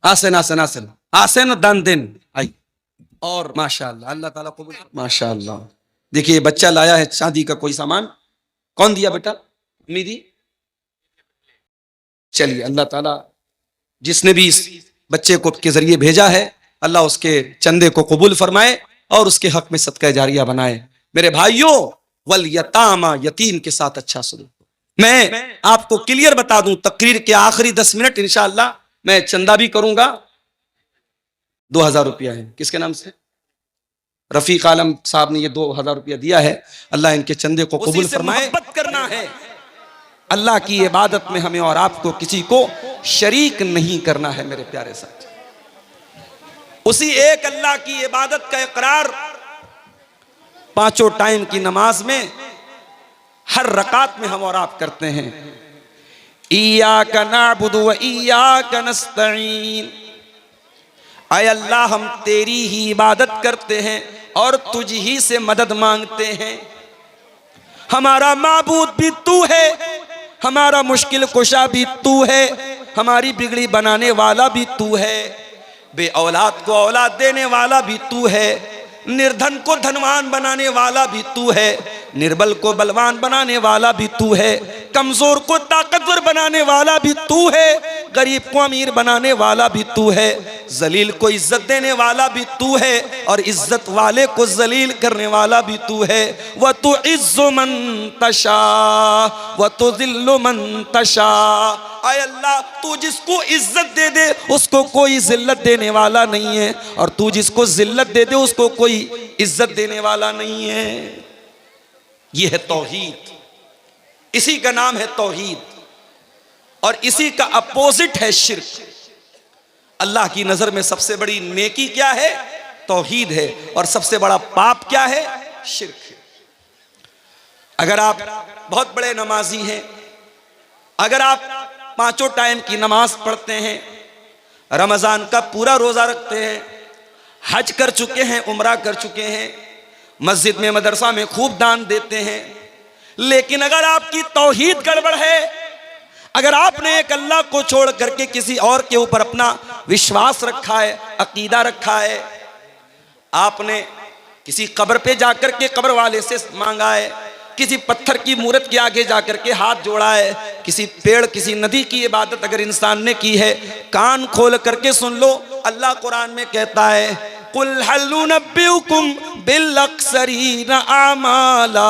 आसन आसन आसन आसन दान दिन आई। और माशाअल्लाह अल्लाह ताला कबूल। माशाअल्लाह देखिए बच्चा लाया है शादी का कोई सामान। कौन दिया बेटा? अम्मी दी। चलिए अल्लाह ताला जिसने भी इस बच्चे को के जरिए भेजा है अल्लाह उसके चंदे को कबूल फरमाए और उसके हक में सदका जारिया बनाए। मेरे भाइयों, वल यतामा यतीम के साथ अच्छा सलूक। मैं आपको क्लियर बता दूं, तकरीर के आखिरी 10 मिनट इंशाअल्लाह मैं चंदा भी करूंगा। 2000 रुपया है, किसके नाम से? रफीक आलम साहब ने ये 2000 रुपया दिया है। अल्लाह इनके चंदे को कबूल फरमाए। मोहब्बत करना है अल्लाह की इबादत में, हमें और आपको किसी को शरीक नहीं करना है मेरे प्यारे साथ। उसी एक अल्लाह की इबादत का इकरार पांचों टाइम की नमाज में हर रकात में हम और आप करते हैं। इय्याका नअबुदु व इय्याका नस्तईन। आय अल्लाह हम तेरी ही इबादत करते हैं और तुझ ही से मदद मांगते हैं। हमारा माबूद भी तू है, हमारा मुश्किल कुशा भी तू है, हमारी बिगड़ी बनाने वाला भी तू है, बे औलाद को औलाद देने वाला भी तू है, निर्धन को धनवान बनाने वाला भी तू है, निर्बल को बलवान बनाने वाला भी तू है, कमजोर को ताकतवर बनाने वाला भी तू है, गरीब को अमीर बनाने वाला भी तू है, जलील को इज्जत देने वाला भी तू है और इज्जत वाले को जलील करने वाला भी तू है। व तु इज्जु मन तशा व तु जिल्लु मन तशा। आय अल्लाह तू जिसको इज्जत दे दे उसको कोई जिल्लत देने वाला नहीं है और तू जिसको जिल्लत दे दे उसको कोई इज्जत देने वाला नहीं है। यह है तौहीद, इसी का नाम है तौहीद और इसी का अपोजिट है शिर्क। अल्लाह की नजर में सबसे बड़ी नेकी क्या है? तौहीद है और सबसे बड़ा पाप क्या है? शिर्क है। अगर आप बहुत बड़े नमाजी हैं, अगर आप पांचों टाइम की नमाज पढ़ते हैं, रमजान का पूरा रोजा रखते हैं, हज कर चुके हैं, उम्रा कर चुके हैं, मस्जिद में मदरसा में खूब दान देते हैं, लेकिन अगर आपकी तौहीद गड़बड़ है, अगर आपने एक अल्लाह को छोड़ करके किसी और के ऊपर अपना विश्वास रखा है, अकीदा रखा है, आपने किसी कब्र पे जाकर के कब्र वाले से मांगा है, किसी पत्थर की मूर्त के आगे जाकर के हाथ जोड़ा है, किसी पेड़ किसी नदी की इबादत अगर इंसान ने की है, कान खोल करके सुन लो, अल्लाह कुरान में कहता है कुल हल नुनब्बिउकुम बिल अक्सरीना आमाला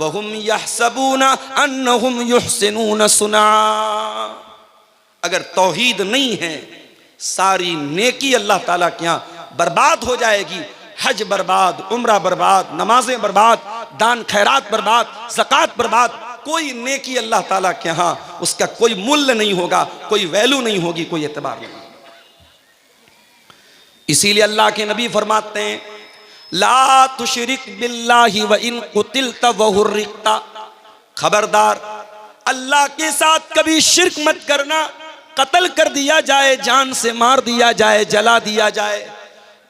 व हुम यहसबूना अन्नहुम युहसिनून सुना। अगर तौहीद नहीं है सारी नेकी अल्लाह ताला के यहाँ बर्बाद हो जाएगी। हज बर्बाद, उम्रा बर्बाद, नमाजें बर्बाद, दान खैरात बर्बाद, ज़कात बर्बाद, कोई नेकी अल्लाह ताला के यहाँ उसका कोई मूल्य नहीं होगा, कोई वैल्यू नहीं होगी, कोई एतबार नहीं। इसीलिए अल्लाह के नबी फरमाते हैं ला तुशरिक बिल्लाहि व इन कुतिलता व हुर्रिकता। खबरदार अल्लाह के साथ कभी शिर्क मत करना। कत्ल कर दिया जाए, जान से मार दिया जाए, जला दिया जाए,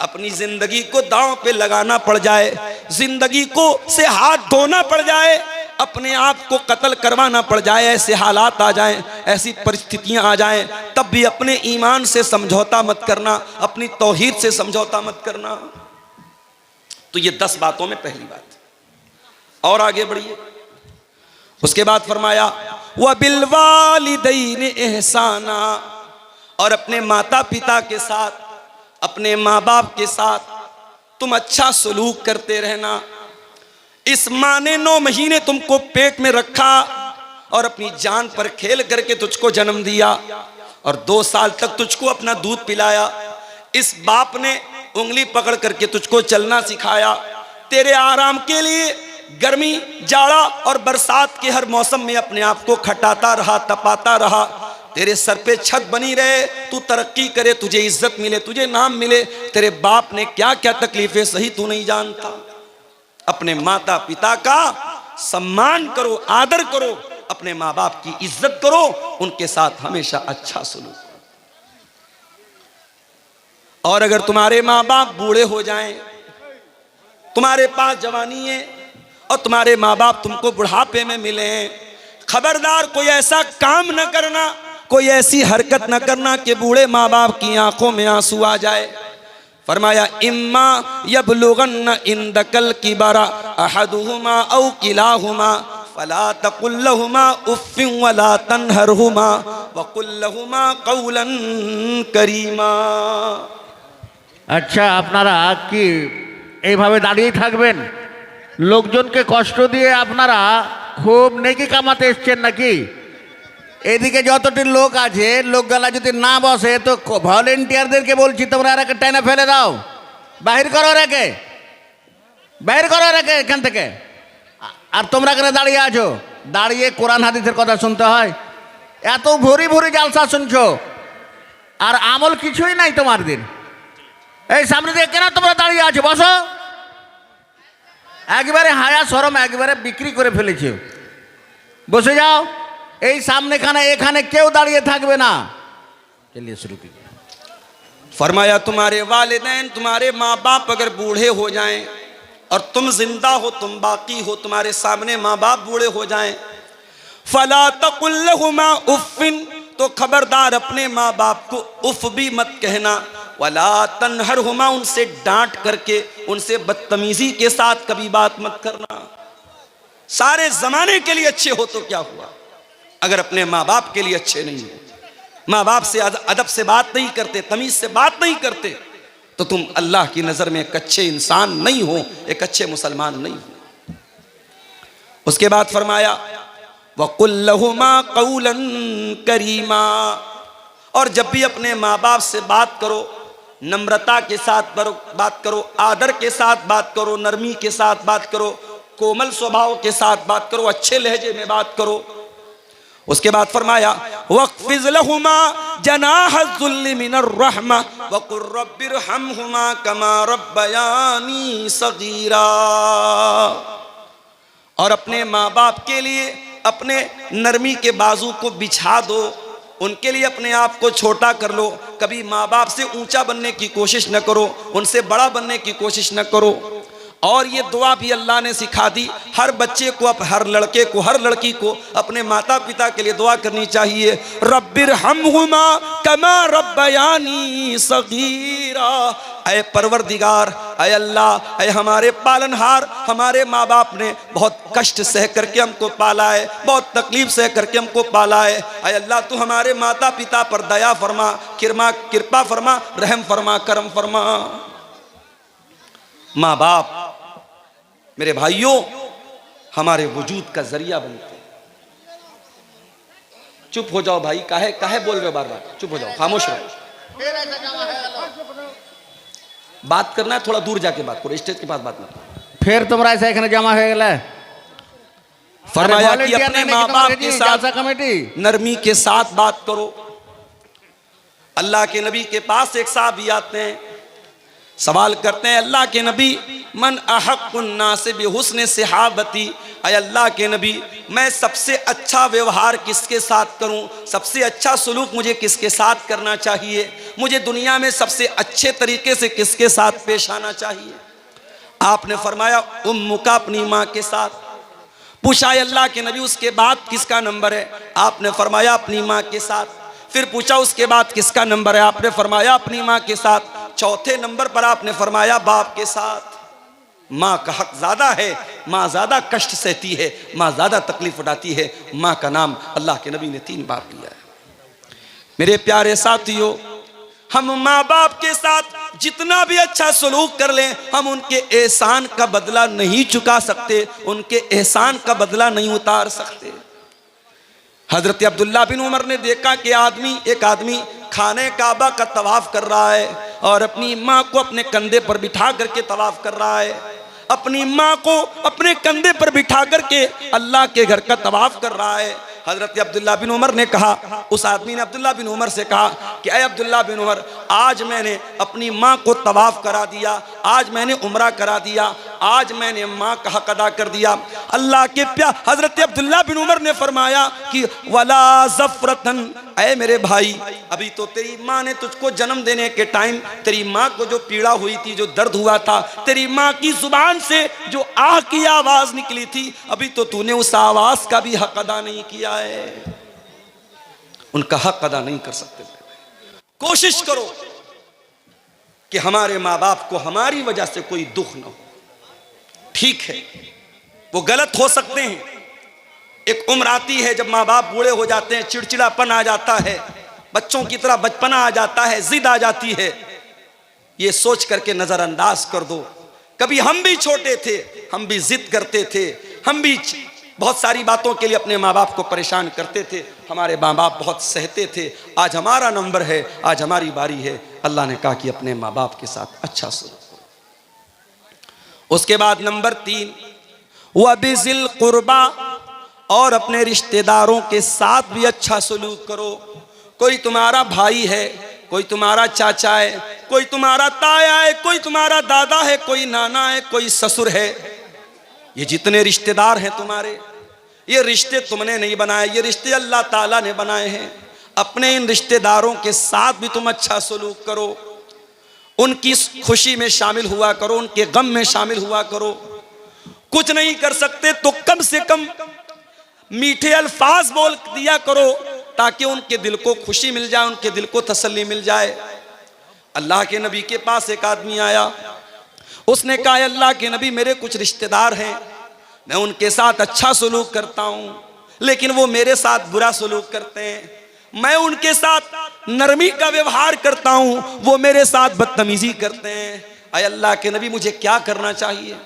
अपनी जिंदगी को दांव पे लगाना पड़ जाए, जिंदगी को से हाथ धोना पड़ जाए, अपने आप को कत्ल करवाना पड़ जाए, ऐसे हालात आ जाएं, ऐसी परिस्थितियां आ जाएं, तब भी अपने ईमान से समझौता मत करना, अपनी तौहीद से समझौता मत करना। तो ये 10 बातों में पहली बात। और आगे बढ़िए, उसके बाद फरमाया व बिल वालिदैन एहसाना। और अपने माता पिता के साथ, अपने माँ बाप के साथ तुम अच्छा सलूक करते रहना। इस माँ ने 9 महीने तुमको पेट में रखा और अपनी जान पर खेल करके तुझको जन्म दिया और 2 साल तक तुझको अपना दूध पिलाया। इस बाप ने उंगली पकड़ करके तुझको चलना सिखाया। तेरे आराम के लिए गर्मी, जाड़ा और बरसात के हर मौसम में अपने आप को खटाता रहा, तपाता रहा। तेरे सर पे छत बनी रहे, तू तरक्की करे, तुझे इज्जत मिले, तुझे नाम मिले। तेरे बाप ने क्या क्या तकलीफें सही तू नहीं जानता। अपने माता पिता का सम्मान करो, आदर करो, अपने माँ बाप की इज्जत करो, उनके साथ हमेशा अच्छा सलूक करो। और अगर तुम्हारे माँ बाप बूढ़े हो जाएं, तुम्हारे पास जवानी है और तुम्हारे माँ बाप तुमको बुढ़ापे में मिले, खबरदार कोई ऐसा काम न करना, कोई ऐसी हरकत न करना कि बूढ़े माँ बाप की आंखों में आंसू आ जाए। फरमाया इम्मा यबलुगन्न इंदकल किबरा अहदुहुमा औ किलाहुमा फला तकुल लहुमा उफ्फिन वला तनहरहुमा वकुल लहुमा कौलन करीमा। আচ্ছা, আপনারা কি এইভাবে দাঁড়িয়ে থাকবেন? লোকজনকে কষ্ট দিয়ে আপনারা খুব নেকি কামাতে এসছেন নাকি? এদিকে যতটি লোক আছে, লোকগুলা যদি না বসে তো ভলেন্টিয়ারদেরকে বলছি তোমরা এরাকে টেনে ফেলে দাও, বাহির করো রেখে, বাহির করো রেখে এখান থেকে। আর তোমরা এখানে দাঁড়িয়ে আছো, দাঁড়িয়ে কোরআন হাদিসের কথা শুনতে হয়? এত ভরি ভরি জালসা শুনছো আর আমল কিছুই নাই তোমাদের। এই সামনে দিয়ে কেন তোমরা দাঁড়িয়ে আছো? বসো। একবারে হায়া শরম একবারে বিক্রি করে ফেলেছে। বসে যাও। এই সামনেখানে এখানে কেউ দাঁড়িয়ে থাকবে না। চলিए शुरू कीजिए। फरमाया तुम्हारे वालिदैन, तुम्हारे माँ बाप अगर बूढ़े हो जाएं और तुम जिंदा हो, तुम बाकी हो, तुम्हारे सामने माँ बाप बूढ़े हो जाएं, फला तकुल लहुमा उफ्फिन, तो खबरदार अपने माँ बाप को उफ भी मत कहना, वला तनहरहुमा, उनसे डांट करके उनसे बदतमीजी के साथ कभी बात मत करना। सारे जमाने के लिए अच्छे हो तो क्या हुआ, अगर अपने माँ बाप के लिए अच्छे नहीं हो, माँ बाप से अदब से बात नहीं करते, तमीज से बात नहीं करते, तो तुम अल्लाह की नजर में एक अच्छे इंसान नहीं हो, एक अच्छे मुसलमान नहीं हो। उसके बाद फरमाया वकुल लहुमा कौलन करीमा, और जब भी अपने माँ बाप से बात करो नम्रता के साथ बात करो, आदर के साथ बात करो, नरमी के साथ बात करो, कोमल स्वभाव के साथ बात करो, अच्छे लहजे में बात करो। उसके बाद फरमाया वक़्फ़िज़ लहुमा जनाहज़्ज़ुल्लि मिनर रहमा वक़ुल रब्बिरहमहुमा कमा रब्बयानी सगीरा, और अपने माँ बाप के लिए अपने नरमी के बाजू को बिछा दो, उनके लिए अपने आप को छोटा कर लो, कभी माँ बाप से ऊंचा बनने की कोशिश न करो, उनसे बड़ा बनने की कोशिश न करो। और ये दुआ भी अल्लाह ने सिखा दी, हर बच्चे को, हर लड़के को, हर लड़की को अपने माता पिता के लिए दुआ करनी चाहिए, रब्बिरहमहुमा कमा रब्बयानी सगीरा। ऐ परवरदिगार, ऐ अल्लाह, ऐ हमारे पालनहार, हमारे माँ बाप ने बहुत कष्ट सह करके हमको पाला है, बहुत तकलीफ सह करके हमको पाला है। ऐ अल्लाह, तू हमारे माता पिता पर दया फरमा, कृपा फरमा, रहम फरमा, करम फरमा। माँ बाप मेरे भाइयों हमारे वजूद का जरिया बनते हैं। चुप हो जाओ भाई, काहे बोल रहे हो बार बार, चुप हो जाओ, खामोश रहो। बात करना है थोड़ा दूर जाके बात करो, स्टेज के पास बात मत करो। फिर तुम्हारा ऐसा एखाने जमा हो गया। फरमाया कि अपने माँ बाप के साथ नरमी के साथ बात करो। अल्लाह के नबी के पास एक साहबी आते हैं, सवाल करते हैं अल्लाह के नबी मन अहक्कुन नास बिहुस्न सहाबती, अय अल्लाह के नबी मैं सबसे अच्छा व्यवहार किसके साथ करूं, सबसे अच्छा सलूक मुझे किसके साथ करना चाहिए, मुझे दुनिया में सबसे अच्छे तरीके से किसके साथ पेश आना चाहिए। आपने फरमाया उम्मुका, अपनी माँ के साथ। पूछा अल्लाह के नबी उसके बाद किसका नंबर है, आपने फरमाया अपनी माँ के साथ। फिर पूछा उसके बाद किसका नंबर है, आपने फरमाया अपनी माँ के साथ। चौथे नंबर पर आपने फरमाया बाप के साथ। माँ का हक ज्यादा है, माँ ज्यादा कष्ट सहती है, माँ ज्यादा तकलीफ उठाती है। माँ का नाम अल्लाह के नबी ने 3 बार लिया है। मेरे प्यारे साथियों, हम माँ बाप के साथ जितना भी अच्छा सलूक कर लें, हम उनके एहसान का बदला नहीं चुका सकते, उनके एहसान का बदला नहीं उतार सकते। हजरत अब्दुल्ला बिन उमर ने देखा कि एक आदमी खाने काबा का तवाफ कर रहा है और अपनी माँ को अपने कंधे पर बिठा करके तवाफ कर रहा है। अपनी माँ को अपने कंधे पर बिठा करके अल्लाह के घर का तवाफ कर रहा है। हजरत अब्दुल्ला बिन उमर ने कहा, उस आदमी ने अब्दुल्ला बिन उमर से कहा कि अय अब्दुल्ला बिन उमर, आज मैंने अपनी माँ को तवाफ करा दिया, आज मैंने उम्रा करा दिया, आज मैंने माँ का हक अदा कर दिया। अल्लाह के प्यार हजरत अब्दुल्ला बिन उमर ने फरमाया कि वला ज़फ़रतन ऐ मेरे भाई, अभी तो तेरी माँ ने तुझको जन्म देने के टाइम तेरी माँ को जो पीड़ा हुई थी, जो दर्द हुआ था, तेरी माँ की जुबान से जो आह की आवाज निकली थी, अभी तो तूने उस आवाज का भी हक अदा नहीं किया है। उनका हक अदा नहीं कर सकते। कोशिश करो कि हमारे माँ बाप को हमारी वजह से कोई दुख ना हो। ठीक है, वो गलत हो सकते हैं। एक उम्र आती है जब माँ बाप बूढ़े हो जाते हैं, चिड़चिड़ापन आ जाता है, बच्चों की तरह बचपना आ जाता है, जिद आ जाती है। ये सोच करके नजरअंदाज कर दो, कभी हम भी छोटे थे, हम भी जिद करते थे, हम भी बहुत सारी बातों के लिए अपने माँ बाप को परेशान करते थे, हमारे माँ बाप बहुत सहते थे। आज हमारा नंबर है, आज हमारी बारी है। अल्लाह ने कहा कि अपने माँ बाप के साथ अच्छा सलूक करो। उसके बाद नंबर 3, वबिज़िल कुर्बा, और अपने रिश्तेदारों के साथ भी अच्छा सलूक करो। कोई तुम्हारा भाई है, कोई तुम्हारा चाचा है, कोई तुम्हारा ताया है, कोई तुम्हारा दादा है, कोई नाना है, कोई ससुर है। ये जितने रिश्तेदार हैं तुम्हारे, ये रिश्ते तुमने नहीं बनाए, ये रिश्ते अल्लाह ताला ने बनाए हैं। अपने इन रिश्तेदारों के साथ भी तुम अच्छा सलूक करो, उनकी खुशी में शामिल हुआ करो, उनके गम में शामिल हुआ करो। कुछ नहीं कर सकते तो कम से कम मीठे अल्फाज बोल दिया करो, ताकि उनके दिल को खुशी मिल जाए, उनके दिल को तसल्ली मिल जाए। अल्लाह के नबी के पास एक आदमी आया, उसने कहा, अल्लाह के नबी, मेरे कुछ रिश्तेदार हैं, मैं उनके साथ अच्छा सलूक करता हूँ, लेकिन वो मेरे साथ बुरा सलूक करते हैं। मैं उनके साथ नरमी का व्यवहार करता हूँ, वो मेरे साथ बदतमीजी करते हैं। अय अल्लाह के नबी, मुझे क्या करना चाहिए?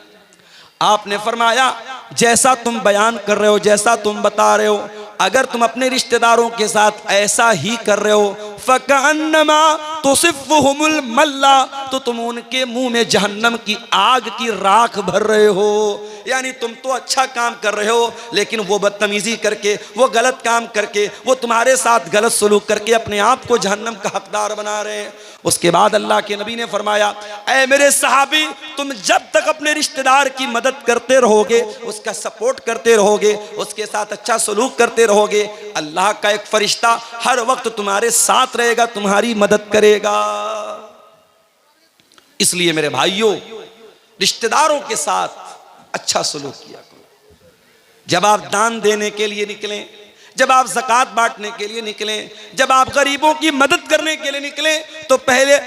आपने फरमाया, जैसा तुम बयान कर रहे हो, जैसा तुम बता रहे हो, अगर तुम अपने रिश्तेदारों के साथ ऐसा ही कर रहे हो, फकअन्नमा तुसिफ़ुहुमुल मल्ला, तो तुम उनके मुंह में जहन्नम की आग की राख भर रहे हो। यानी तुम तो अच्छा काम कर रहे हो, लेकिन वो बदतमीजी करके, वो गलत काम करके, वो तुम्हारे साथ गलत सलूक करके अपने आप को जहन्नम का हकदार बना रहे हैं। उसके बाद अल्लाह के नबी ने फरमाया, ऐ मेरे सहाबी, तुम जब तक अपने रिश्तेदार की मदद करते रहोगे, उसका सपोर्ट करते रहोगे, उसके साथ अच्छा सलूक करते रहोगे, अल्लाह का एक फरिश्ता हर वक्त तुम्हारे साथ रहेगा, तुम्हारी मदद करेगा। इसलिए मेरे भाइयों, रिश्तेदारों के साथ अच्छा सलूक किया करो। जब आप दान देने के लिए निकलें, जब आप ज़कात बांटने के लिए निकलें, जब आप गरीबों की मदद करने के लिए निकलें, तो पहले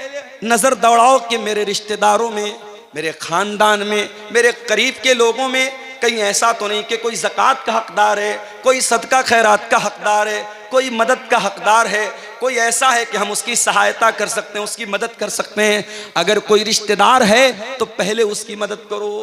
नजर दौड़ाओ कि मेरे रिश्तेदारों में, मेरे खानदान में, मेरे करीब के लोगों में कहीं ऐसा तो नहीं कि कोई ज़कात का हकदार है, कोई सदका खैरात का हकदार है, कोई मदद का हकदार है, कोई ऐसा है कि हम उसकी सहायता कर सकते हैं, उसकी मदद कर सकते हैं। अगर कोई रिश्तेदार है तो पहले उसकी मदद करो।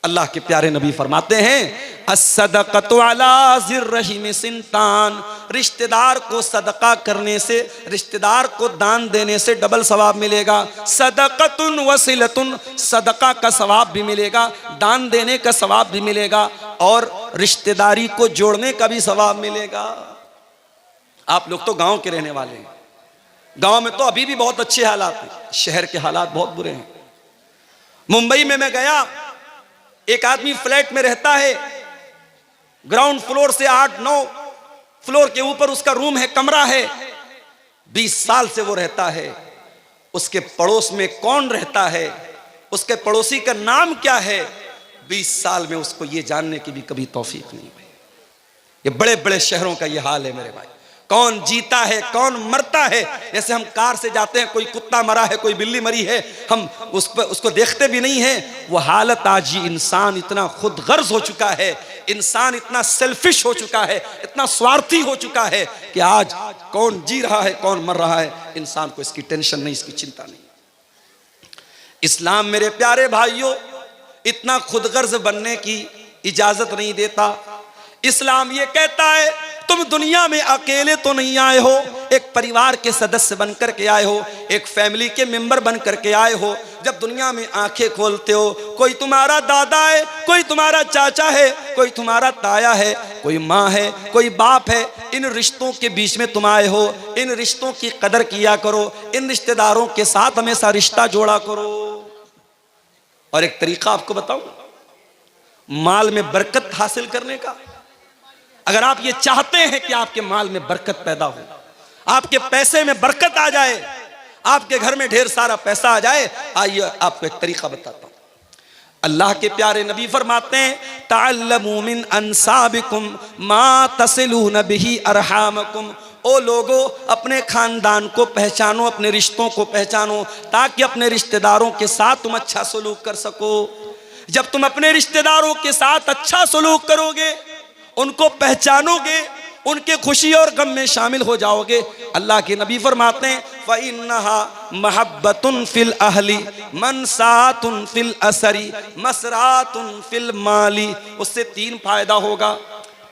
अल्लाह के प्यारे नबी फरमाते हैं, अस्सदक़तु अला ज़िर्रहिम सिंतान, रिश्तेदार को सदका करने से, रिश्तेदार को दान देने से डबल सवाब मिलेगा। सदक़तुन वसिलतुन, सदका का सवाब भी मिलेगा, दान देने का सवाब भी मिलेगा, और रिश्तेदारी को जोड़ने का भी सवाब मिलेगा। आप लोग तो गांव के रहने वाले हैं, गांव में तो अभी भी बहुत अच्छे हालात हैं, शहर के हालात बहुत बुरे हैं। मुंबई में मैं गया, एक आदमी फ्लैट में रहता है, ग्राउंड फ्लोर से 8-9 फ्लोर के ऊपर उसका रूम है, कमरा है, 20 साल से वो रहता है। उसके पड़ोस में कौन रहता है, उसके पड़ोसी का नाम क्या है, 20 साल में उसको ये जानने की भी कभी तौफीक नहीं हुई। ये बड़े बड़े शहरों का ये हाल है मेरे भाई। कौन जीता है, कौन मरता है, जैसे हम कार से जाते हैं, कोई कुत्ता मरा है, कोई बिल्ली मरी है, हम उसको देखते भी नहीं है। वो हालत आज ही इंसान इतना खुद गर्ज हो चुका है, इंसान इतना सेल्फिश हो चुका है, इतना स्वार्थी हो चुका है कि आज कौन जी रहा है, कौन मर रहा है, इंसान को इसकी टेंशन नहीं, इसकी चिंता नहीं। इस्लाम मेरे प्यारे भाइयों इतना खुदगर्ज बनने की इजाजत नहीं देता। इस्लाम ये कहता है, तुम दुनिया में अकेले तो नहीं आए हो, एक परिवार के सदस्य बनकर के आए हो, एक फैमिली के मेंबर बनकर के आए हो। जब दुनिया में आंखें खोलते हो, कोई तुम्हारा दादा है, कोई तुम्हारा चाचा है, कोई तुम्हारा ताया है, कोई माँ है, कोई बाप है। इन रिश्तों के बीच में तुम आए हो, इन रिश्तों की कदर किया करो, इन रिश्तेदारों के साथ हमेशा रिश्ता जोड़ा करो। और एक तरीका आपको बताऊं माल में बरकत हासिल करने का, अगर आप ये चाहते हैं कि आपके माल में बरकत पैदा हो, आपके पैसे में बरकत आ जाए, आपके घर में ढेर सारा पैसा आ जाए, आइए आपको एक तरीका बताता हूं। अल्लाह के प्यारे नबी फरमाते हैं, तअल्लमू मिन अंसाबिकुम मा तसिलून बिही अरहामकुम। ओ लोगो, अपने खानदान को पहचानो, अपने रिश्तों को पहचानो, ताकि अपने रिश्तेदारों के साथ तुम अच्छा सलूक कर सको। जब तुम अपने रिश्तेदारों के साथ अच्छा सलूक करोगे, उनको पहचानोगे, उनके खुशी और गम में शामिल हो जाओगे, अल्लाह के नबी फरमाते हैं, फ़इन्नहा महब्बतुन फिल अहली मनसातुन फिल असरी मसरातुन फिल माली। उससे 3 फायदा होगा,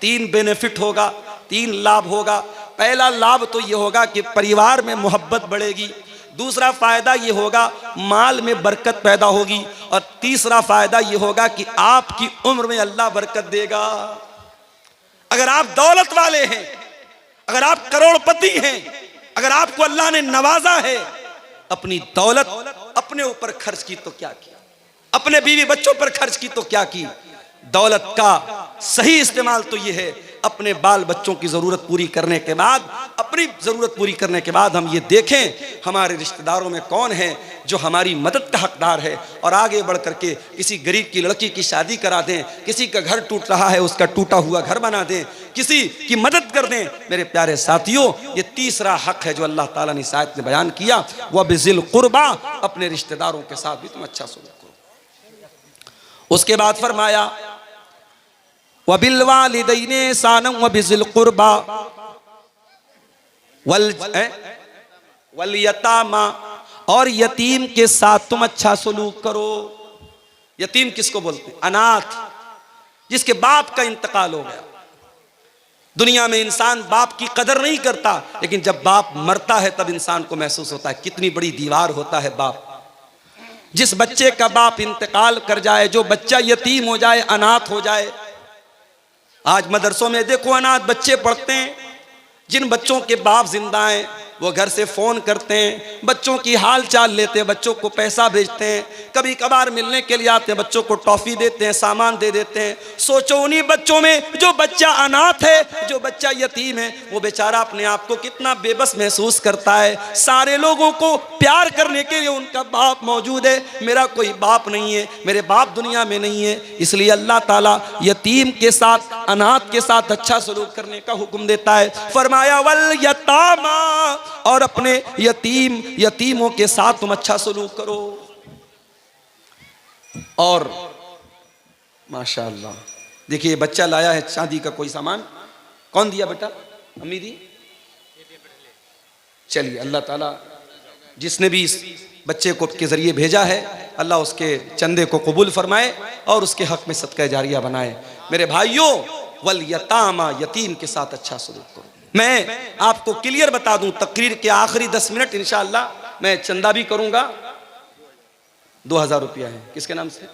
3 बेनिफिट होगा, 3 लाभ होगा। पहला लाभ तो ये होगा कि परिवार में मोहब्बत बढ़ेगी, दूसरा फायदा ये होगा माल में बरकत पैदा होगी, और तीसरा फायदा ये होगा कि आपकी उम्र में अल्लाह बरकत देगा। अगर आप दौलत वाले हैं, अगर आप करोड़पति हैं, अगर आपको अल्लाह ने नवाजा है, अपनी दौलत अपने ऊपर खर्च की तो क्या किया, अपने बीवी बच्चों पर खर्च की तो क्या की। दौलत का सही इस्तेमाल तो यह है, अपने बाल बच्चों की जरूरत पूरी करने के बाद, अपनी जरूरत पूरी करने के बाद हम ये देखें हमारे रिश्तेदारों में कौन है जो हमारी मदद का हकदार है, और आगे बढ़ करके किसी गरीब की लड़की की शादी करा दें, किसी का घर टूट रहा है उसका टूटा हुआ घर बना दें, किसी की मदद कर दें। मेरे प्यारे साथियों, ये तीसरा हक है जो अल्लाह ताला ने इस आयत में बयान किया, वह बिज़िल कुर्बा, अपने रिश्तेदारों के साथ भी तुम अच्छा सलूक करो। उसके बाद फरमाया, वबिल वालिदैनि ihsanan व बिज़िल कुर्बा वल यतामा, और यतीम के साथ तुम अच्छा सलूक करो। यतीम किसको बोलते हैं? अनाथ, जिसके बाप का इंतकाल हो गया। दुनिया में इंसान बाप की कदर नहीं करता, लेकिन जब बाप मरता है तब इंसान को महसूस होता है कितनी बड़ी दीवार होता है बाप। जिस बच्चे का बाप इंतकाल कर जाए, जो बच्चा यतीम हो जाए, अनाथ हो जाए, आज मदरसों में देखो अनाथ बच्चे पढ़ते हैं। जिन बच्चों के बाप जिंदा हैं वो घर से फ़ोन करते हैं, बच्चों की हाल चाल लेते हैं, बच्चों को पैसा भेजते हैं, कभी कभार मिलने के लिए आते हैं, बच्चों को टॉफ़ी देते हैं, सामान दे देते हैं। सोचो उन्हीं बच्चों में जो बच्चा अनाथ है, जो बच्चा यतीम है, वो बेचारा अपने आप को कितना बेबस महसूस करता है। सारे लोगों को प्यार करने के लिए उनका बाप मौजूद है, मेरा कोई बाप नहीं है, मेरे बाप दुनिया में नहीं है। इसलिए अल्लाह ताला यतीम के साथ, अनाथ के साथ अच्छा सलूक करने का हुक्म देता है। फरमाया वल यतामा, और अपने यतीमों के साथ तुम अच्छा सलूक करो। और माशाअल्लाह देखिए, बच्चा लाया है शादी का कोई सामान, कौन दिया बेटा? अम्मी दी। चलिए, अल्लाह ताला जिसने भी इस बच्चे को के जरिए भेजा है, अल्लाह उसके चंदे को कबूल फरमाए और उसके हक में सदका जारिया बनाए। मेरे भाइयों, वल यतामा, यतीम के साथ अच्छा सलूक करो। मैं आपको क्लियर बता दूं, तकरीर के आखिरी 10 मिनट इंशाअल्लाह मैं चंदा भी करूंगा। 2000 रुपया है, किसके नाम से?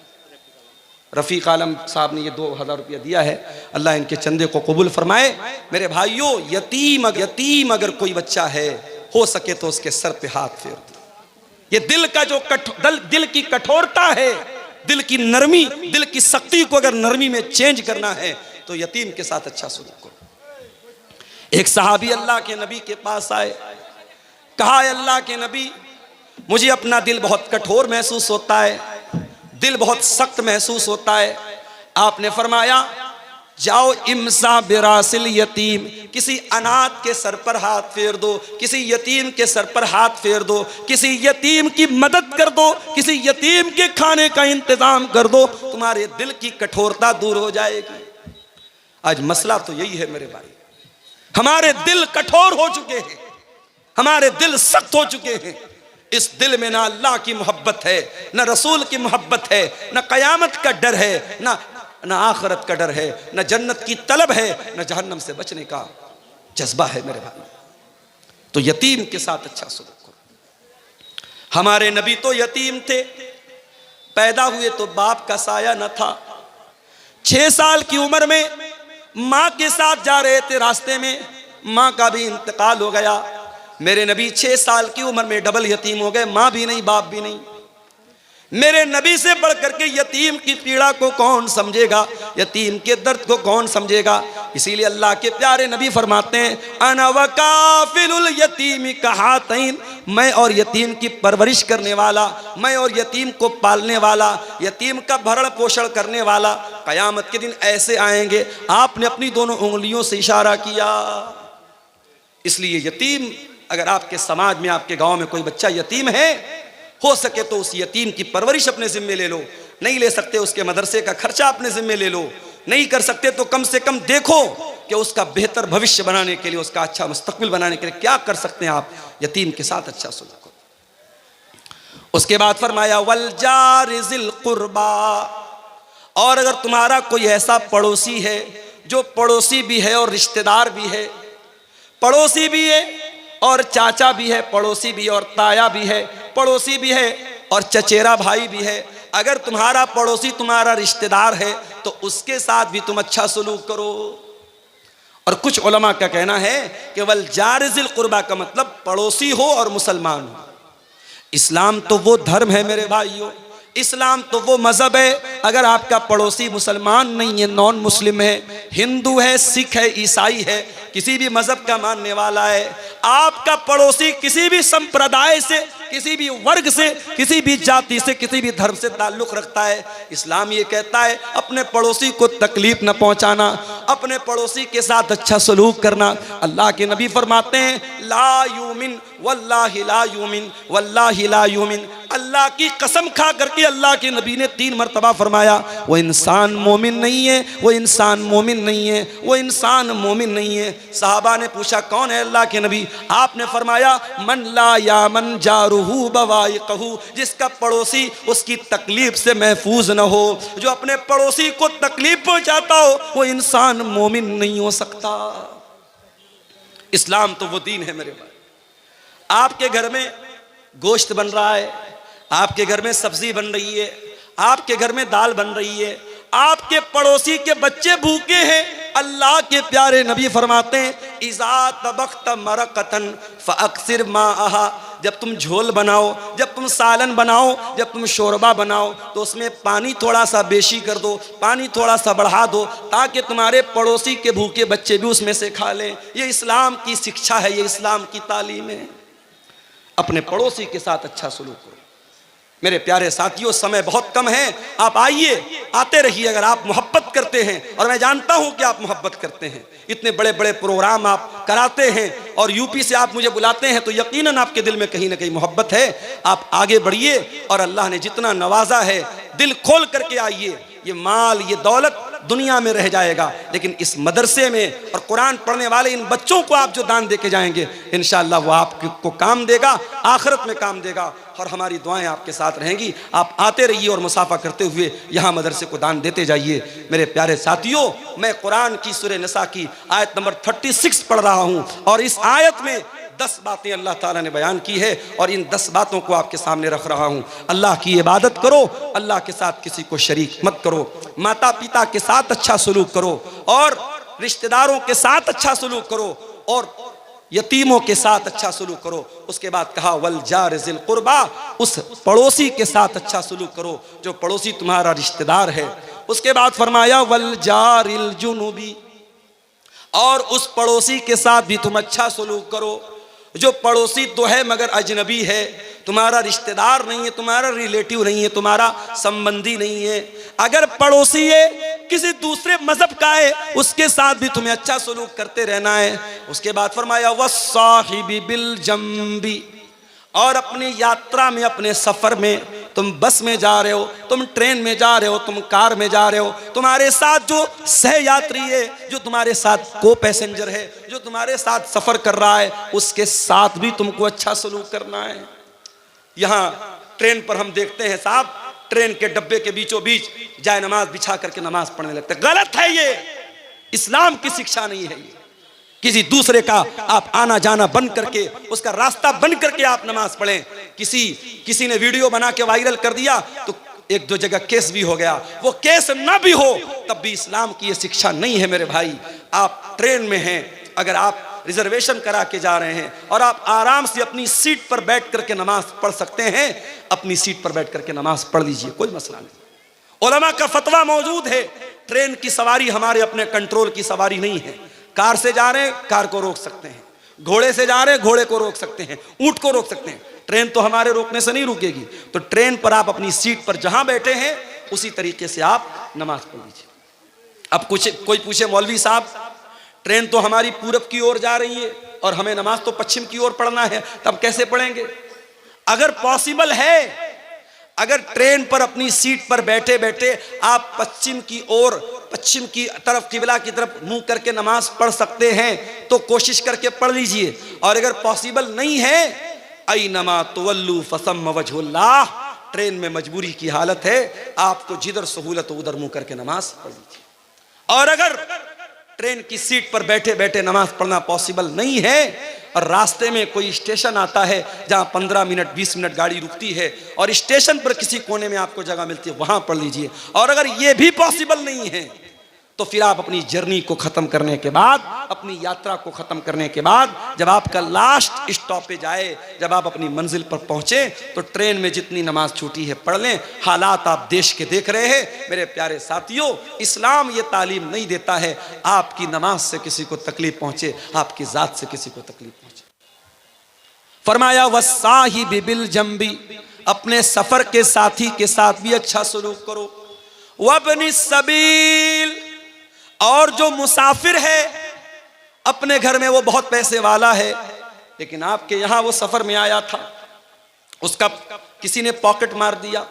रफ़ीक आलम साहब ने ये 2000 रुपया दिया है, अल्लाह इनके चंदे को कबूल फरमाए। मेरे भाइयों, यतीम अगर कोई बच्चा है, हो सके तो उसके सर पे हाथ फेर दो। ये दिल का जो दिल की कठोरता है, दिल की नरमी, दिल की सख्ती को अगर नरमी में चेंज करना है तो यतीम के साथ अच्छा सलूक करो। एक सहाबी अल्लाह के नबी के पास आए, कहा अल्लाह के नबी, मुझे अपना दिल बहुत कठोर महसूस होता है, दिल बहुत सख्त महसूस होता है। आपने फरमाया, जाओ इमसा बिरासिल यतीम, किसी अनाथ के सर पर हाथ फेर दो, किसी यतीम के सर पर हाथ फेर दो, किसी यतीम की मदद कर दो, किसी यतीम के खाने का इंतजाम कर दो, तुम्हारे दिल की कठोरता दूर हो जाएगी। आज मसला तो यही है मेरे भाई, हमारे दिल कठोर हो चुके हैं, हमारे दिल सख्त हो चुके हैं। इस दिल में ना अल्लाह की मोहब्बत है, ना रसूल की मोहब्बत है, ना कयामत का डर है, ना आखिरत का डर है, ना जन्नत की तलब है, ना जहन्नम से बचने का जज्बा है मेरे भाई। तो यतीम के साथ अच्छा सलूक करो। हमारे नबी तो यतीम थे, पैदा हुए तो बाप का साया न था। 6 साल की उम्र में माँ के साथ जा रहे थे, रास्ते में माँ का भी इंतकाल हो गया। मेरे नबी 6 साल की उम्र में डबल यतीम हो गए, माँ भी नहीं बाप भी नहीं। मेरे नबी से बढ़ करके यतीम की पीड़ा को कौन समझेगा, यतीम के दर्द को कौन समझेगा। इसीलिए अल्लाह के प्यारे नबी फरमाते हैं, अना वकाफिलुल यतीम कहातैन, मैं और यतीम की परवरिश करने वाला, मैं और यतीम को पालने वाला, यतीम का भरण पोषण करने वाला। कयामत के दिन ऐसे आएंगे। आपने अपनी दोनों उंगलियों से इशारा किया। इसलिए यतीम, अगर आपके समाज में, आपके गांव में कोई बच्चा यतीम है, हो सके तो उस यतीम की परवरिश अपने जिम्मे ले लो। नहीं ले सकते उसके मदरसे का खर्चा अपने जिम्मे ले लो। नहीं कर सकते तो कम से कम देखो कि उसका बेहतर भविष्य बनाने के लिए, उसका अच्छा मुस्तकबिल बनाने के लिए क्या कर सकते हैं आप। यतीम के साथ अच्छा सुलूक करो। उसके बाद फरमाया वल जारि ज़िल कुर्बा, और अगर तुम्हारा कोई ऐसा पड़ोसी है जो पड़ोसी भी है और रिश्तेदार भी है, पड़ोसी भी है और चाचा भी है, पड़ोसी भी और ताया भी है, पड़ोसी भी है और चचेरा भाई भी है, अगर तुम्हारा पड़ोसी तुम्हारा रिश्तेदार है तो उसके साथ भी तुम अच्छा सलूक करो। और कुछ उलमा का कहना है कि वल जार ज़िल कुर्बा का मतलब पड़ोसी हो और मुसलमान हो। इस्लाम तो वो धर्म है मेरे भाइयों, इस्लाम तो वो मज़हब है, अगर आपका पड़ोसी मुसलमान नहीं है, नॉन मुस्लिम है, हिंदू है, सिख है, ईसाई है, किसी भी मज़हब का मानने वाला है, आपका पड़ोसी किसी भी संप्रदाय से, किसी भी वर्ग से, किसी भी जाति से, किसी भी धर्म से ताल्लुक़ रखता है, इस्लाम ये कहता है अपने पड़ोसी को तकलीफ़ न पहुँचाना, अपने पड़ोसी के साथ अच्छा सलूक करना। अल्लाह के नबी फरमाते हैं ला यूमिन वल्लाहि ला यूमिन वल्लाहि ला यूमिन, अल्लाह की कसम खा करके अल्लाह के नबी ने 3 मरतबा फरमाया वो इंसान मोमिन नहीं है, वो इंसान मोमिन नहीं है, वो इंसान मोमिन नहीं है। सहाबा ने पूछा कौन है अल्लाह के नबी? आपने फरमाया मन ला यामन जारुहु बवाइकहु, जिसका पड़ोसी उसकी तकलीफ से महफूज न हो, जो अपने पड़ोसी को तकलीफ पहुंचाता हो, वो इंसान मोमिन नहीं हो सकता। इस्लाम तो वो दीन है मेरे भाई। आपके घर में गोश्त बन रहा है, आपके घर में सब्जी बन रही है, आपके घर में दाल बन रही है, आपके पड़ोसी के बच्चे भूखे हैं, अल्लाह के प्यारे नबी फरमाते हैं इज़ा तबख्त मरक़तन फ़अक्सिर माअहा, जब तुम झोल बनाओ, जब तुम सालन बनाओ, जब तुम शोरबा बनाओ तो उसमें पानी थोड़ा सा बेशी कर दो, पानी थोड़ा सा बढ़ा दो, ताकि तुम्हारे पड़ोसी के भूखे बच्चे भी उसमें से खा लें। ये इस्लाम की शिक्षा है, ये इस्लाम की तालीम है। अपने पड़ोसी के साथ अच्छा सलूक करो। मेरे प्यारे साथियों, समय बहुत कम है, आप आइए, आते रहिए अगर आप मोहब्बत करते हैं, और मैं जानता हूं कि आप मोहब्बत करते हैं। इतने बड़े बड़े प्रोग्राम आप कराते हैं और यूपी से आप मुझे बुलाते हैं, तो यकीनन आपके दिल में कहीं ना कहीं मोहब्बत है। आप आगे बढ़िए और अल्लाह ने जितना नवाजा है दिल खोल करके आइए। ये माल, ये दौलत दुनिया में रह जाएगा, लेकिन इस मदरसे में और कुरान पढ़ने वाले इन बच्चों को आप जो दान दे के जाएंगे, इंशाअल्लाह वो आपको काम देगा, आखिरत में काम देगा, और हमारी दुआएं आपके साथ रहेंगी। आप आते रहिए और मुसाफा करते हुए यहाँ मदरसे को दान देते जाइए। मेरे प्यारे साथियों, मैं कुरान की सूरह निसा की आयत नंबर 36 पढ़ रहा हूँ, और इस आयत में 10 बातें अल्लाह ताला ने बयान की है, और इन 10 बातों को आपके सामने रख रहा हूँ। अल्लाह की इबादत करो, अल्लाह के साथ किसी को शरीक मत करो, माता पिता के साथ अच्छा सलूक करो, और रिश्तेदारों के साथ अच्छा सलूक करो, और यतीमों के साथ अच्छा सलूक करो। उसके बाद कहा वल जार ज़िल कुर्बा, उस पड़ोसी के साथ अच्छा सलूक करो जो पड़ोसी तुम्हारा रिश्तेदार है। उसके बाद फरमाया वल जारिल जुनुबी, और उस पड़ोसी के साथ भी तुम अच्छा सलूक करो जो पड़ोसी तो है मगर अजनबी है, तुम्हारा रिश्तेदार नहीं है, तुम्हारा रिलेटिव नहीं है, तुम्हारा संबंधी नहीं है। अगर पड़ोसी है किसी दूसरे मजहब का है, उसके साथ भी तुम्हें अच्छा सलूक करते रहना है। उसके बाद फरमाया वस्साहिबी बिल जंबी, और अपनी यात्रा में, अपने सफ़र में, तुम बस में जा रहे हो, तुम ट्रेन में जा रहे हो, तुम कार में जा रहे हो, तुम्हारे साथ जो सह यात्री है, जो तुम्हारे साथ को पैसेंजर है, जो तुम्हारे साथ सफ़र कर रहा है, उसके साथ भी तुमको अच्छा सलूक करना है। यहाँ ट्रेन पर हम देखते हैं साहब, ट्रेन के डब्बे के बीचों बीच जाए नमाज बिछा करके नमाज पढ़ने लगते। गलत है ये, इस्लाम की शिक्षा नहीं है ये। किसी दूसरे का आप आना जाना बंद करके, उसका रास्ता बंद करके आप नमाज पढ़ें। किसी ने वीडियो बना के वायरल कर दिया तो 1-2 जगह केस भी हो गया, वो केस ना भी हो तब भी इस्लाम की ये शिक्षा नहीं है मेरे भाई। आप ट्रेन में हैं, अगर आप रिजर्वेशन करा के जा रहे हैं और आप आराम से अपनी सीट पर बैठ करके नमाज पढ़ सकते हैं, अपनी सीट पर बैठ करके नमाज पढ़ लीजिए, कोई मसला नहीं। उलमा का फतवा मौजूद है, ट्रेन की सवारी हमारे अपने कंट्रोल की सवारी नहीं है। कार से जा रहे हैं, कार को रोक सकते हैं, घोड़े से जा रहे हैं, घोड़े को रोक सकते हैं, ऊंट को रोक सकते हैं, ट्रेन तो हमारे रोकने से नहीं रुकेगी। तो ट्रेन पर आप अपनी सीट पर जहां बैठे हैं उसी तरीके से आप नमाज पढ़ लीजिए। अब कोई पूछे मौलवी साहब, ट्रेन तो हमारी पूरब की ओर जा रही है और हमें नमाज तो पश्चिम की ओर पढ़ना है, तब कैसे पढ़ेंगे? अगर पॉसिबल है, अगर ट्रेन पर अपनी सीट पर बैठे बैठे आप पश्चिम की तरफ, किबला की तरफ मुंह करके नमाज पढ़ सकते हैं तो कोशिश करके पढ़ लीजिए। और अगर पॉसिबल नहीं है, ऐनमा तुवल्लू फसम्म वजहुल्लाह, ट्रेन में मजबूरी की हालत है, आपको जिधर सहूलत हो उधर मुंह करके नमाज पढ़ लीजिए। और अगर ट्रेन की सीट पर बैठे बैठे नमाज पढ़ना पॉसिबल नहीं है और रास्ते में कोई स्टेशन आता है जहां 15 मिनट 20 मिनट गाड़ी रुकती है और स्टेशन पर किसी कोने में आपको जगह मिलती है, वहां पढ़ लीजिए। और अगर यह भी पॉसिबल नहीं है तो फिर आप अपनी जर्नी को खत्म करने के बाद, अपनी यात्रा को खत्म करने के बाद, जब आपका लास्ट स्टॉपेज आए, जब आप अपनी मंजिल पर पहुंचे, तो ट्रेन में जितनी नमाज छूटी है पढ़ लें। हालात आप देश के देख रहे हैं मेरे प्यारे साथियों, इस्लाम ये तालीम नहीं देता है आपकी नमाज से किसी को तकलीफ पहुंचे, आपकी जात से किसी को तकलीफ पहुंचे। फरमाया वस्साहिबि बिल जंबी, अपने सफर के साथी के साथ भी अच्छा सलूक करो। वब्नि सबील, और जो मुसाफिर है अपने घर में वो बहुत पैसे वाला है लेकिन आपके यहां वो सफर में आया था, उसका किसी ने पॉकेट मार दिया,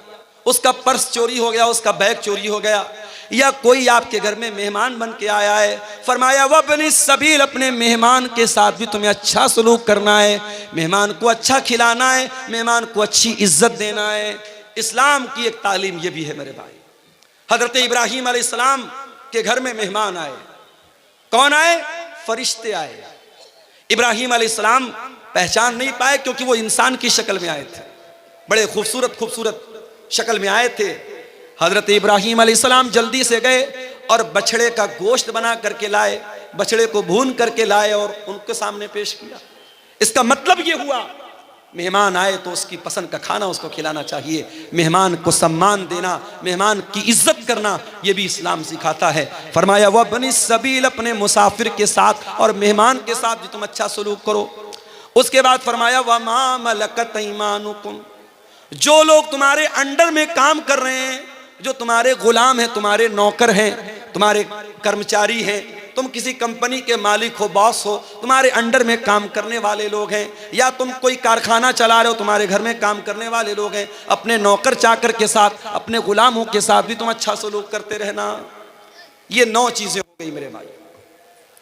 उसका पर्स चोरी हो गया, उसका बैग चोरी हो गया, या कोई आपके घर में मेहमान बन के आया है। फरमाया वब्नि सबील, अपने मेहमान के साथ भी तुम्हें अच्छा सलूक करना है, मेहमान को अच्छा खिलाना है, मेहमान को अच्छी इज्जत देना है। इस्लाम की एक तालीम ये भी है मेरे भाई। हजरत इब्राहीम अलैहिस्सलाम के घर में मेहमान आए। कौन आए? फरिश्ते आए। इब्राहीम अलैहिस्सलाम पहचान नहीं पाए क्योंकि वो इंसान की शक्ल में आए थे, बड़े खूबसूरत शक्ल में आए थे। हजरत इब्राहीम अलैहिस्सलाम जल्दी से गए और बछड़े का गोश्त बना करके लाए, बछड़े को भून करके लाए और उनके सामने पेश किया। इसका मतलब ये हुआ मेहमान आए तो उसकी पसंद का खाना उसको खिलाना चाहिए, मेहमान को सम्मान देना, मेहमान की इज्जत करना, यह भी इस्लाम सिखाता है। फरमाया वह बनी सबील, अपने मुसाफिर के साथ और मेहमान के साथ भी तुम अच्छा सलूक करो। उसके बाद फरमाया वह मा मलकत ईमानुकुम, जो लोग तुम्हारे अंडर में काम कर रहे हैं, जो तुम्हारे गुलाम हैं, तुम्हारे नौकर हैं, तुम्हारे कर्मचारी हैं, तुम किसी कंपनी के मालिक हो, बॉस हो, तुम्हारे अंडर में काम करने वाले लोग हैं, या तुम कोई कारखाना चला रहे हो, तुम्हारे घर में काम करने वाले लोग हैं, अपने नौकर चाकर के साथ, अपने गुलामों के साथ भी तुम अच्छा सलूक करते रहना। ये 9 चीजें हो गई मेरे भाई।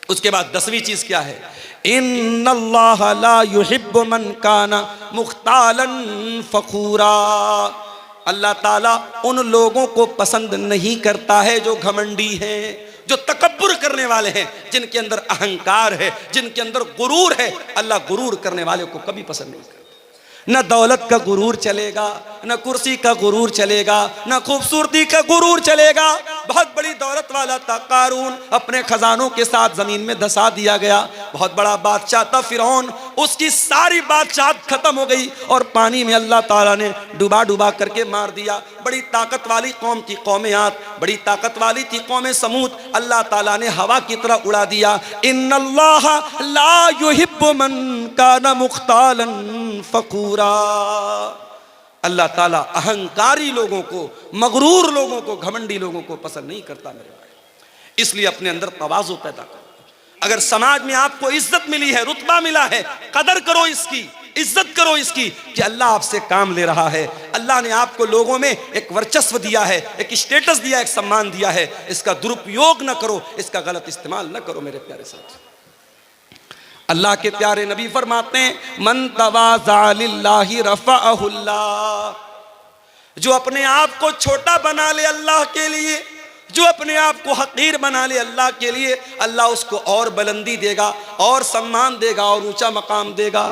उसके बाद 10वीं चीज क्या है? इन्नल्लाह ला युहिब्बु मन काना मुख्तालन फखूरा, अल्लाह ताला उन लोगों को पसंद नहीं करता है जो घमंडी हैं, जो तकब्बुर करने वाले हैं, जिनके अंदर अहंकार है, जिनके अंदर गुरूर है। अल्लाह गुरूर करने वाले को कभी पसंद नहीं करता। न दौलत का गुरूर चलेगा, न कुर्सी का गुरूर चलेगा, न खूबसूरती का गुरूर चलेगा। बहुत बड़ी दौलत वाला था कारून, अपने खजानों के साथ जमीन में धसा दिया गया। बहुत बड़ा बादशाह था फिरौन, उसकी सारी बादशाहत खत्म हो गई और पानी में अल्लाह ताला ने डुबा डुबा करके मार दिया। बड़ी ताकत वाली कौम थी कौम आद, बड़ी ताकत वाली थी कौम समूद, अल्लाह ताला ने हवा की तरह उड़ा दिया। इन्नल्लाह ला युहिब्बु मन काना मुख्तालन फखूरा, अल्लाह ताला अहंकारी लोगों को, मगरूर लोगों को, घमंडी लोगों को पसंद नहीं करता मेरे भाई। इसलिए अपने अंदर तवाज़ु पैदा करो। अगर समाज में आपको इज्जत मिली है, रुतबा मिला है, कदर करो इसकी, इज्जत करो इसकी कि अल्लाह आपसे काम ले रहा है। अल्लाह ने आपको लोगों में एक वर्चस्व दिया है, एक स्टेटस दिया, एक सम्मान दिया है। इसका दुरुपयोग न करो, इसका गलत इस्तेमाल न करो मेरे प्यारे साथी। अल्लाह के प्यारे नबी फरमाते हैं मन तवाज़ा लिल्लाहि रफ़अहुल्लाह, जो अपने आप को छोटा बना ले अल्लाह के लिए, जो अपने आप को हकीर बना ले अल्लाह के लिए, अल्लाह उसको और बुलंदी देगा, और सम्मान देगा, और ऊंचा मकाम देगा।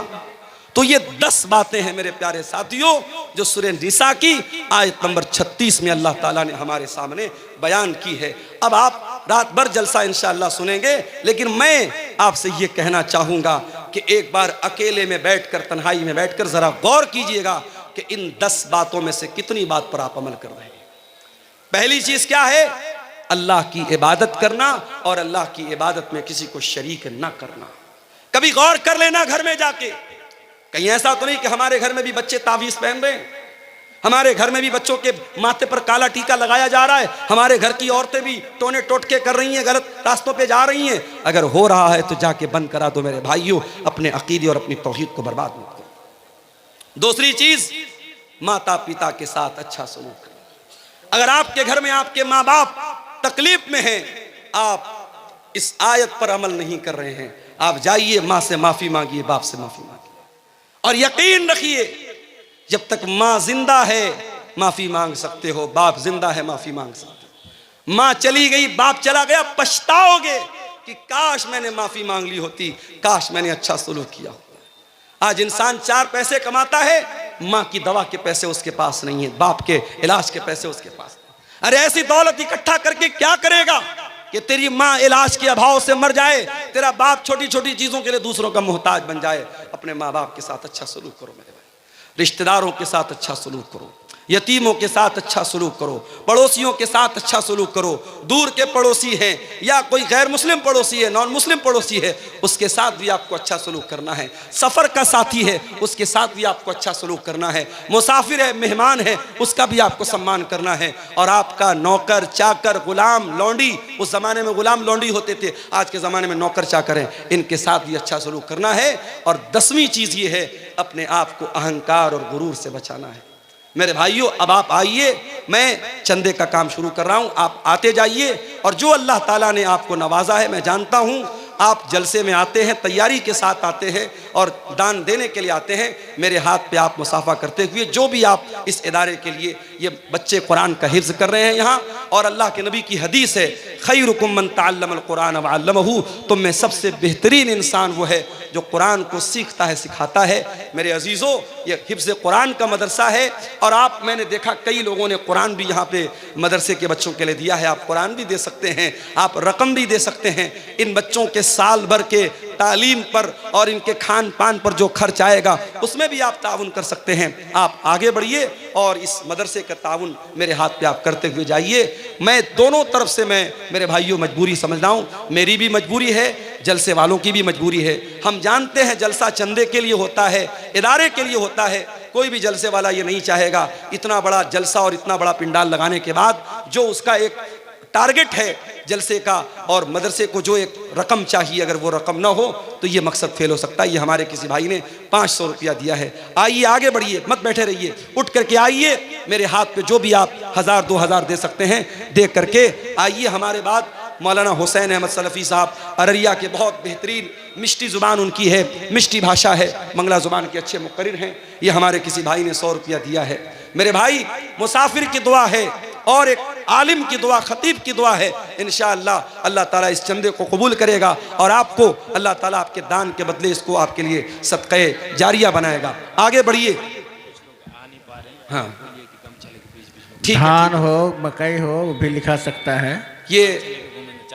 तो ये 10 बातें हैं मेरे प्यारे साथियों जो सूरह निसा की आयत नंबर 36 में अल्लाह ताला ने हमारे सामने बयान की है। अब आप रात भर जलसा इंशाअल्लाह सुनेंगे, लेकिन मैं आपसे ये कहना चाहूँगा कि एक बार अकेले में बैठकर, तन्हाई में बैठकर ज़रा गौर कीजिएगा कि इन 10 बातों में से कितनी बात पर आप अमल कर रहे हैं। पहली चीज़ क्या है? अल्लाह की इबादत करना और अल्लाह की इबादत में किसी को शरीक न करना। कभी गौर कर लेना घर में जाके, कहीं ऐसा तो नहीं कि हमारे घर में भी बच्चे तावीज़ पहन रहे हैं, हमारे घर में भी बच्चों के माथे पर काला टीका लगाया जा रहा है, हमारे घर की औरतें भी टोने टोटके कर रही हैं, गलत रास्तों पे जा रही हैं। अगर हो रहा है तो जाके बंद करा दो मेरे भाइयों, अपने अकीदे और अपनी तौहीद को बर्बाद मत करो। दूसरी चीज, माता पिता के साथ अच्छा सलूक करो। अगर आपके घर में आपके माँ बाप तकलीफ में हैं, आप इस आयत पर अमल नहीं कर रहे हैं, आप जाइए माँ से माफी मांगिए, बाप से माफी मांगिए, और यकीन रखिए जब तक माँ जिंदा है माफी मांग सकते हो, बाप जिंदा है माफी मांग सकते हो। माँ चली गई, बाप चला गया, पछताओगे कि काश मैंने माफी मांग ली होती, काश मैंने अच्छा सलूक किया होता। आज इंसान 4 पैसे कमाता है, माँ की दवा के पैसे उसके पास नहीं है, बाप के इलाज के पैसे उसके पास नहीं। अरे ऐसी दौलत इकट्ठा करके क्या करेगा कि तेरी माँ इलाज के अभाव से मर जाए, तेरा बाप छोटी छोटी चीजों के लिए दूसरों का मोहताज बन जाए। अपने माँ बाप के साथ अच्छा सलूक करो मेरे भाई, रिश्तेदारों के साथ अच्छा सलूक करो, यतीमों के साथ अच्छा सलूक करो, पड़ोसियों के साथ अच्छा सलूक करो। दूर के पड़ोसी हैं या कोई गैर मुस्लिम पड़ोसी है, नॉन मुस्लिम पड़ोसी है, उसके साथ भी आपको अच्छा सलूक करना है। सफ़र का साथी है, उसके साथ भी आपको अच्छा सलूक करना है। मुसाफिर है, मेहमान है, उसका भी आपको सम्मान करना है। और आपका नौकर चाकर गुलाम लौंडी, उस ज़माने में गुलाम लौंडी होते थे, आज के ज़माने में नौकर चाकर हैं, इनके साथ भी अच्छा सलूक करना है। और 10वीं चीज़ ये है, अपने आप को अहंकार और गुरूर से बचाना है। मेरे भाइयों, अब आप आइए, मैं चंदे का काम शुरू कर रहा हूं, आप आते जाइए। और जो अल्लाह ताला ने आपको नवाजा है, मैं जानता हूं आप जलसे में आते हैं, तैयारी के साथ आते हैं और दान देने के लिए आते हैं। मेरे हाथ पे आप मुसाफा करते हुए, जो भी आप इस इदारे के लिए, ये बच्चे कुरान का हिफ्ज़ कर रहे हैं यहाँ, और अल्लाह के नबी की हदीस है, खैरुकुम मन तअल्लमल कुरान व अल्लमहु, तुम में सबसे बेहतरीन इंसान वो है जो कुरान को सीखता है, सिखाता है। मेरे अजीज़ों, ये हिफ्ज़ कुरान का मदरसा है, और आप, मैंने देखा कई लोगों ने कुरान भी यहाँ पे मदरसे के बच्चों के लिए दिया है। आप कुरान भी दे सकते हैं, आप रकम भी दे सकते हैं। इन बच्चों के साल भर के तालीम पर और इनके खान पान पर जो खर्च आएगा, उसमें भी आप ताउन कर सकते हैं। आप आगे बढ़िए और इस मदरसे का ताउन मेरे हाथ पे आप करते हुए जाइए। मैं दोनों तरफ से, मैं मेरे भाइयों मजबूरी समझ रहा हूँ, मेरी भी मजबूरी है, जलसे वालों की भी मजबूरी है। हम जानते हैं जलसा चंदे के लिए होता है, इदारे के लिए होता है। कोई भी जलसे वाला ये नहीं चाहेगा इतना बड़ा जलसा और इतना बड़ा पिंडाल लगाने के बाद जो उसका एक टारगेट है जलसे का और मदरसे को जो एक रकम चाहिए, अगर वो रकम ना हो तो ये मकसद फेल हो सकता है। ये हमारे किसी भाई ने 500 रुपया दिया है। आइए आगे बढ़िए, मत बैठे रहिए, उठ करके आइए। मेरे हाथ पे जो भी आप 1000-2000 दे सकते हैं दे करके आइए। हमारे बाद मौलाना हुसैन अहमद सलफ़ी साहब अररिया के, बहुत बेहतरीन मिष्टी ज़ुबान उनकी है, मिष्टी भाषा है, मंगला ज़ुबान के अच्छे मुक़र्रिर हैं। ये हमारे किसी भाई ने 100 रुपया दिया है। मेरे भाई, मुसाफिर की दुआ है और एक आलिम की दुआ, खतीब की दुआ है। इंशाअल्लाह अल्लाह ताला इस चंदे को कबूल करेगा और आपको अल्लाह ताला आपके दान के बदले इसको आपके लिए सदक़े जारिया बनाएगा। आगे बढ़िए। हाँ, ठीक है, धान हो, मकई हो, वो भी लिखा सकता है। ये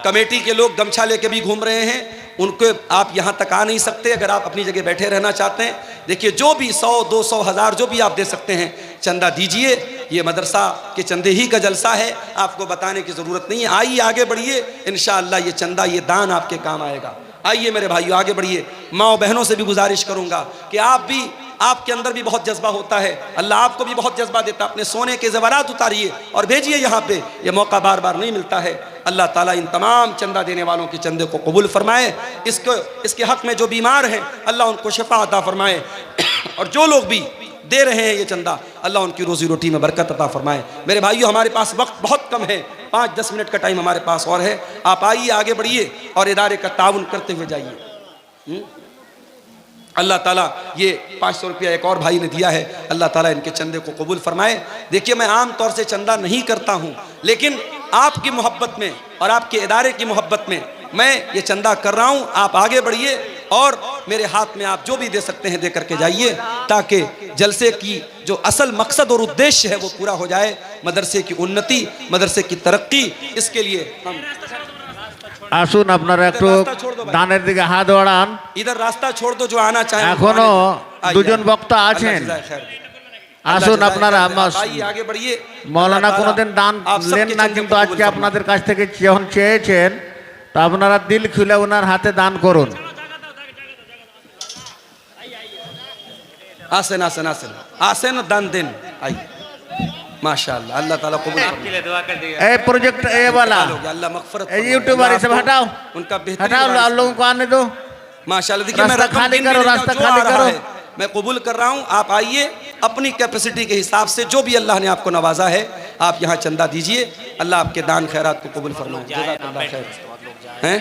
कमेटी के लोग गमछा लेके भी घूम रहे हैं, उनको आप यहाँ तक आ नहीं सकते। अगर आप अपनी जगह बैठे रहना चाहते हैं, देखिए जो भी 100, 200, 1000 जो भी आप दे सकते हैं चंदा दीजिए। ये मदरसा के चंदे ही का जलसा है, आपको बताने की ज़रूरत नहीं है। आइए आगे बढ़िए, इंशाअल्लाह ये चंदा, ये दान आपके काम आएगा। आइए मेरे भाइयों आगे बढ़िए। माँ बहनों से भी गुजारिश करूँगा कि आप भी, आपके अंदर भी बहुत जज्बा होता है, अल्लाह आपको भी बहुत जज्बा देता है। अपने सोने के ज़ेवरात उतारिए और भेजिए यहाँ पे, ये मौका बार बार नहीं मिलता है। अल्लाह ताला इन तमाम चंदा देने वालों के चंदे को कबूल फरमाए। इसके हक़ में जो बीमार हैं अल्लाह उनको शिफा अता फरमाए, और जो लोग भी दे रहे हैं ये चंदा, अल्लाह उनकी रोज़ी रोटी में बरकत अता फरमाए। मेरे भाइयों, हमारे पास वक्त बहुत कम है, 5-10 मिनट का टाइम हमारे पास और है। आप आइए आगे बढ़िए और इदारे का ताउन करते हुए जाइए। अल्लाह ताला ये 500 रुपया एक और भाई ने दिया है, अल्लाह ताला इनके चंदे को कबूल फरमाए। देखिए, मैं आम तौर से चंदा नहीं करता हूँ, लेकिन आपकी मोहब्बत में और आपके इदारे की मोहब्बत में मैं ये चंदा कर रहा हूँ। आप आगे बढ़िए और मेरे हाथ में आप जो भी दे सकते हैं दे करके जाइए, ताकि जलसे की जो असल मकसद और उद्देश्य है वो पूरा हो जाए। मदरसे की उन्नति, मदरसे की तरक्की, इसके लिए हम আসুন আপনারা একটু দানের দিকে হাত বাড়ান। इधर रास्ता छोड़ दो जो आना चाहे वो এখনো आइए, দুজন आइए। বক্তা अल्लाह আছেন। जज़ाए खैर दे। আসুন अल्लाह আপনারা जज़ाए खैर दे। आप आइए, आगे बढ़िए। মৌলানা अल्लाह কোনোদিন ताला দান आप सबके নেন না, चंदे কিন্তু को আজকে कबूल फरमाए। আপনাদের কাছ থেকে যখন চেয়েছেন তা আপনারা দিল খুলে ওনার হাতে দান করুন। आसन आसन आसन आसन दान दिन आइए माशाअल्लाह अल्लाह ताला कबूल फरमाए। এই প্রজেক্ট এ वाला हो गया, अल्लाह मगफरत এই फरमाए। यूट्यूबर अल्लाह सब आपको हटाओ, उनका बेहतरीन हटाओ वारिस लोगों को आने दो। माशाल्लाह। देखिए मैं रास्ता रकम खाली गिन करो, भी लेता हूं, रास्ता जो खाली आ रहा करो। है मैं कबूल कर रहा हूं। आप आइए अपनी कैपेसिटी के हिसाब से, जो भी अल्लाह ने आपको नवाजा है आप यहाँ चंदा दीजिए। अल्लाह आपके दान खैरात को कबूल फरमाए। जज़ाकल्लाह खैर हैं।